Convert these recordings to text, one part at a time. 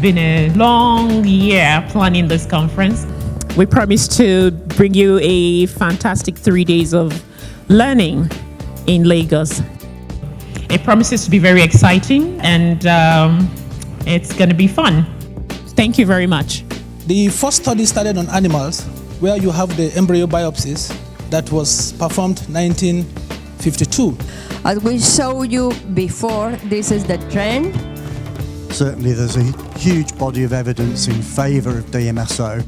been a long year planning this conference. We promise to bring you a fantastic 3 days of learning in Lagos. It promises to be very exciting, and it's going to be fun. Thank you very much. The first study started on animals, where you have the embryo biopsies that was performed 1952. As we showed you before, this is the trend. Certainly there's a huge body of evidence in favour of DMSO.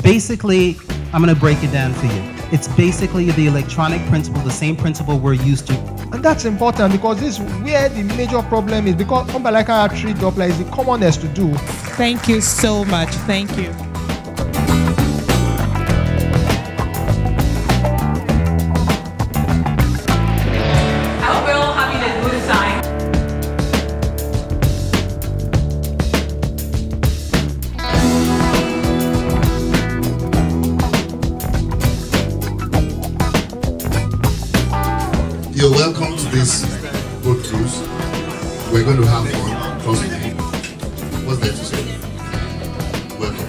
Basically, I'm going to break it down for you. It's basically the electronic principle, the same principle we're used to. And that's important because this is where the major problem is, because umbilical artery Doppler is the commonest to do. Thank you so much. Thank you. I hope we're all having a good time. You're welcome to this boat cruise. We're going to have fun, trust me. What's there to say? Welcome.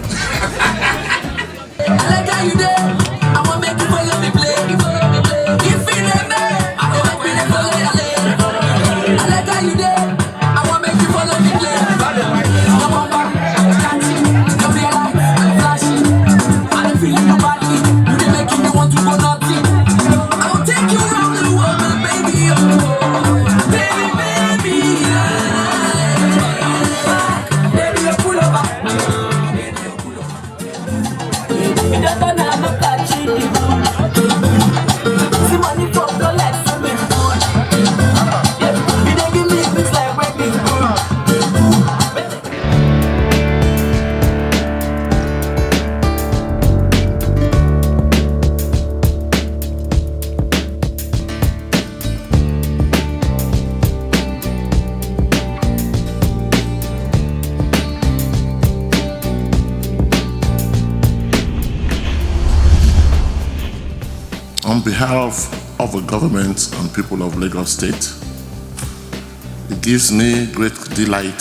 I like how you there. I want to make you follow me play. You feel it, man. I want to make you follow me play. I like how you there. I want to make you follow me play. Come on back, catch it. Don't be alive, I'm flashing. I don't feel like nobody. You didn't make me want to go naughty. I'll take you around the world, my baby. Oh, baby, baby. Baby, you're full of On behalf of the government and people of Lagos State, it gives me great delight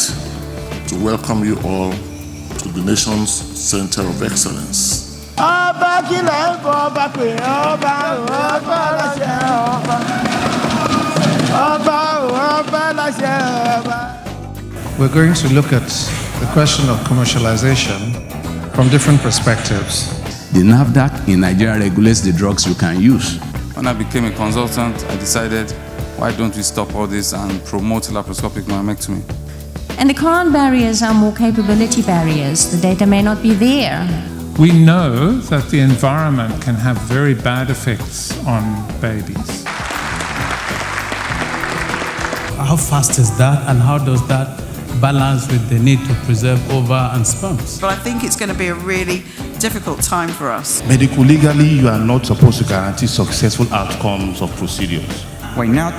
to welcome you all to the nation's Center of Excellence. We're going to look at the question of commercialization from different perspectives. The NAFDAC in Nigeria regulates the drugs you can use. When I became a consultant, I decided, why don't we stop all this and promote laparoscopic myomectomy? And the current barriers are more capability barriers. The data may not be there. We know that the environment can have very bad effects on babies. How fast is that, and how does that balance with the need to preserve ova and sperms? But I think it's going to be a really difficult time for us. Medical legally, you are not supposed to guarantee successful outcomes of procedures. Why not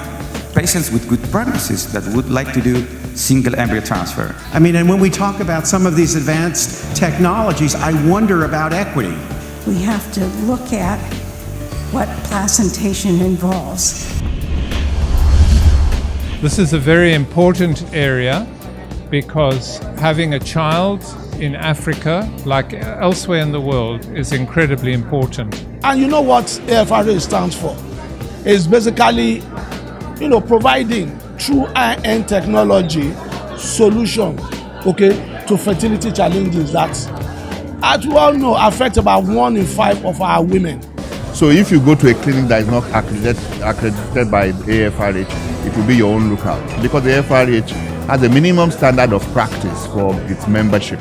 patients with good prognosis that would like to do single embryo transfer? I mean, and when we talk about some of these advanced technologies, I wonder about equity. We have to look at what placentation involves. This is a very important area because having a child in Africa, like elsewhere in the world, is incredibly important. And you know what AFRH stands for? It's basically, providing true high-end technology solution, to fertility challenges that, as we all know, affect about 1 in 5 of our women. So if you go to a clinic that is not accredited by AFRH, it will be your own lookout, because the AFRH has a minimum standard of practice for its membership.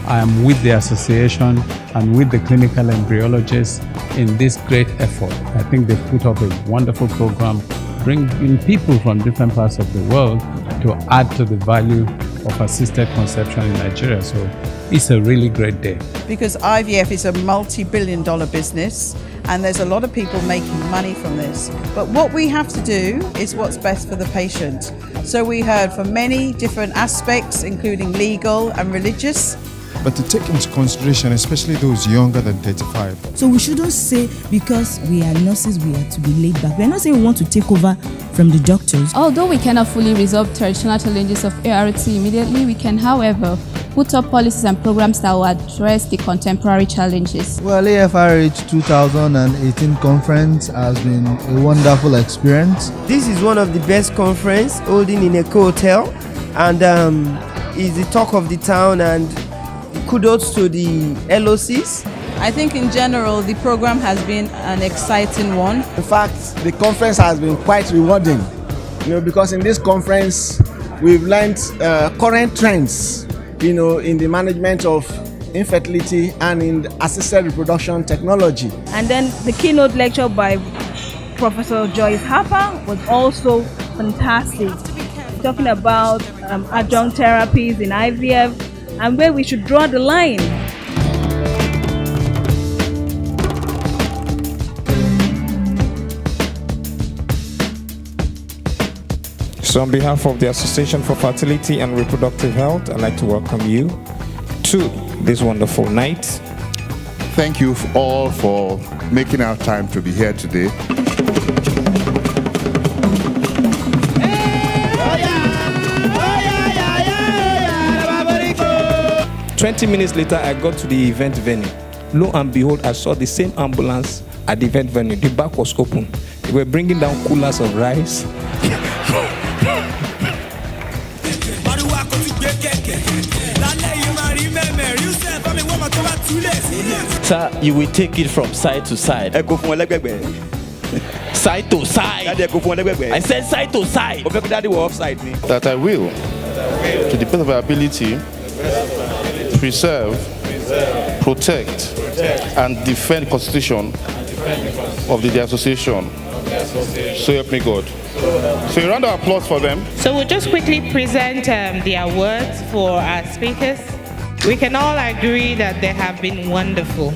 I am with the association and with the clinical embryologists in this great effort. I think they've put up a wonderful program, bringing people from different parts of the world to add to the value of assisted conception in Nigeria. So it's a really great day. Because IVF is a multi-billion-dollar business, and there's a lot of people making money from this. But what we have to do is what's best for the patient. So we heard from many different aspects, including legal and religious, but to take into consideration, especially those younger than 35. So we shouldn't say because we are nurses, we are to be laid back. We are not saying we want to take over from the doctors. Although we cannot fully resolve traditional challenges of ART immediately, we can, however, put up policies and programs that will address the contemporary challenges. Well, AFRH 2018 conference has been a wonderful experience. This is one of the best conference holding in a hotel, and is the talk of the town, and kudos to the LOCs. I think in general the program has been an exciting one. In fact, the conference has been quite rewarding, because in this conference we've learned current trends, in the management of infertility and in assisted reproduction technology. And then the keynote lecture by Professor Joyce Harper was also fantastic, talking about adjunct therapies in IVF and where we should draw the line. So on behalf of the Association for Fertility and Reproductive Health, I'd like to welcome you to this wonderful night. Thank you all for making our time to be here today. – 20 minutes later, I got to the event venue. Lo and behold, I saw the same ambulance at the event venue. The back was open. They were bringing down coolers of rice. Sir, you will take it from side to side. Side to side. I said side to side. That I will, to the best of our ability, preserve, protect, and defend the Constitution of the association. So help me God. So a round of applause for them. So we'll just quickly present the awards for our speakers. We can all agree that they have been wonderful.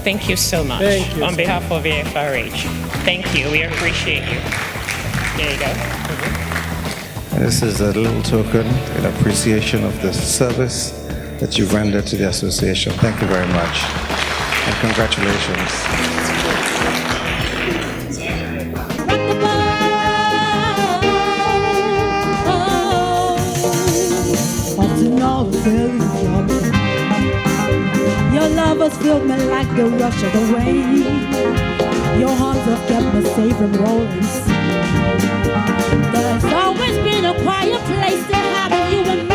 Thank you so much. Thank you. On behalf of AFRH. Thank you. We appreciate you. There you go. This is a little token in appreciation of the service that you've rendered to the association. Thank you very much. And congratulations. Your love has filled me like the rush of the rain. Your arms have kept me safe from rolling sea. There's always been a quiet place to have you and me.